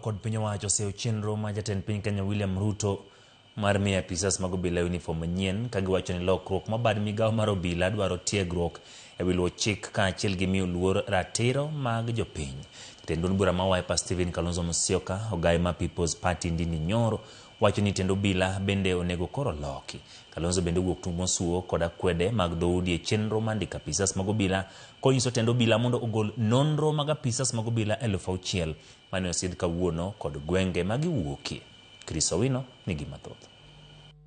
kod piny owacho oseo chenro ma jatend piny Kenya William Ruto mar miyo apisas mag obila uniform manyien, ka giwacho ni lokruok mabad migawo mar obila dwaro tiegruok e wi luwo chik kaachiel gi miyo luor ratiro mag jopiny. Jatend duond bura ma Wiper Stephen Kalonzo Musyoka, ogai ma People's Party Ndindi Nyoro, wacho ni tend obila bende onego koro loki. Kalonzo bende wuok tung' mosuo koda kwede mag dhoudi e chenro mandiko apisas mag obila, konyiso tend obila mondo ogol nonro mag apisas mag obila 6,000 mane osidh kawuono kod gwenge ma giwuokie. Chris Owino nigi mathoth.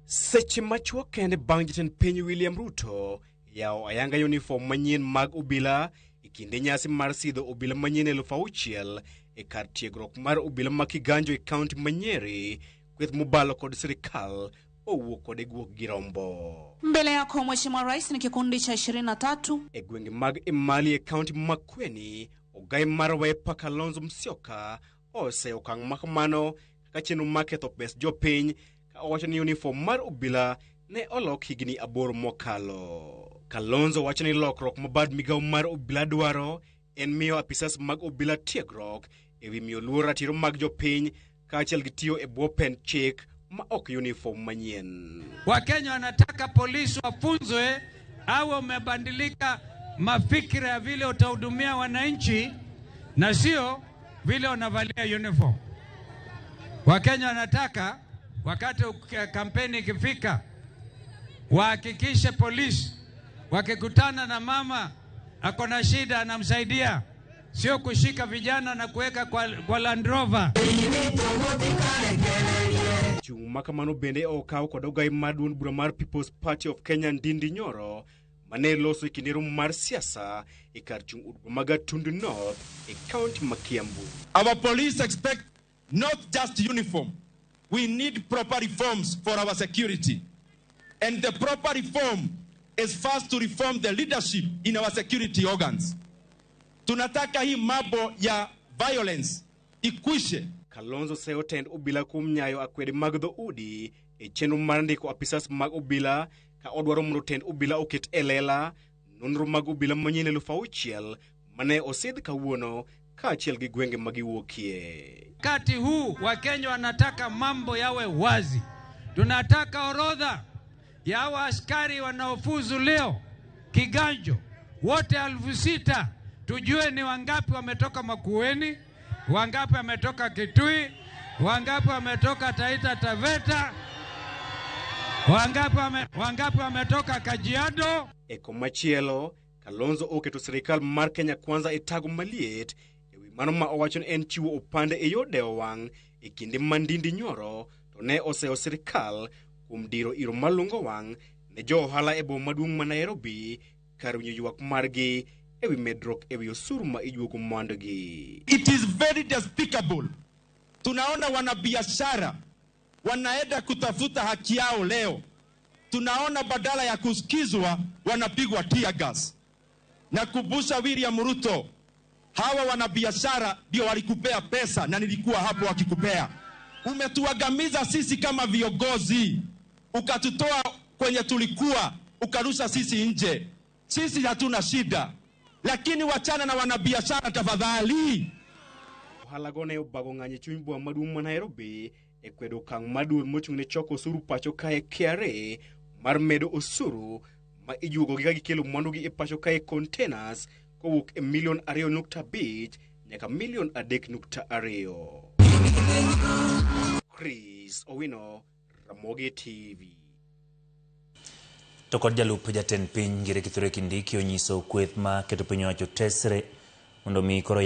Seche machuok kende bang' jatend piny William Ruto yawo ayanga uniform manyien mag obila e kinde nyasi mar sidho obila manyien 6,000 e kar tiegruok mar obila ma Kiganjo e kaunti ma Nyeri, kweth mobalo kod sirikal owuok kod guok girombo. Mbele yako Mheshimiwa Rais ni kikundi cha 23. E gwenge mag Emali e kaunti Makueni, ogai mar Wiper Kalonzo Musyoka ose okang' makamano kaka chenro maketho pes jopiny, ka owacho ni uniform mar obila ne olok higni 8 mokalo. Kalonzo wacho ni lokruok mabad migawo mar obila dwaro en miyo apisas mag obila tiegruok e wi miyo luor ratiro mag jopiny kaachiel gi tiyo e bwo pen chik ma ok uniform manyien. Wakenya wanataka polisi wafunzwe au wamebadilika mafikira ya vile utahudumia wananchi na sio vile unavalia uniform. Wakenya wanataka wakati kampeni ikifika wahakikishe polisi wakikutana na mama akona shida anamsaidia, sio kushika vijana na kuweka kwa Land Rover. Chung makamano bende okaw kod ogai mar duond bura mar People's Party of Kenya Ndindi Nyoro mane loso kinde romo mar siasa e kar chung mag Gatundu North e kaunti ma Kiambu. Our police expect not just uniform. We need proper reforms for our security. And the proper reform is first to reform the leadership in our security organs. Tunataka hii mambo ya violence ikwishe. Kalonzo seo tend obila kuom nyayo akwede mag dhoudi e chenro mar ndiko apisas mag obila, ka odwaro mondo tend obila oket e lela nonro mag obila manyien 6,000 mane osidh kawuono kaachiel gi gwenge ma giwuokie. Wakati huu Wakenya wanataka mambo yawe wazi. Tunataka orodha ya hawa askari wanaofuzu leo Kiganjo wote 6,000, tujue ni wangapi wametoka Makueni, wangapi wametoka Kitui, wangapi wametoka Taita Taveta, wangapi wametoka Kajiado. Eko machielo, Kalonzo oketo sirikal mar Kenya Kwanza e tago maliet e wi mano ma owacho ni en chiwo opande e yor dewo wang' e kinde ma Ndindi Nyoro to ne oseo sirikal kuom diro iro malungo wang' ne jo ohala e boma maduong' ma Nairobi kar winjo ywak margi e wi medruok e wi osuru ma ijuogo mwandogi. It is very despicable. Tunaona wanabiashara wanaenda kutafuta haki yao leo. Tunaona badala ya kusikizwa wanapigwa tear gas. Na kumbusha William Ruto, hawa wanabiashara ndio walikupea pesa na nilikuwa hapo wakikupea. Umetuagamiza sisi kama viongozi, ukatutoa kwenye tulikuwa, ukarusha sisi nje. Sisi hatuna shida, lakini wachana na wanabiashara tafadhali. Ohalagone obago ng'anye chuny boma maduong' ma Nairobi e kwedo okang' maduong' mochung' ne choko osuru pacho kae KRA mar medo osuru ma ijuogo gi gikelo mwandugi e pacho kae containers kowuok e milion 2.5 nyaka milion 3.2. Chris Owino, Ramogi TV. To kod jalup jatend piny Ngire Kithure Kindiki onyiso kweth ma keto piny owacho tesre mondo mi koro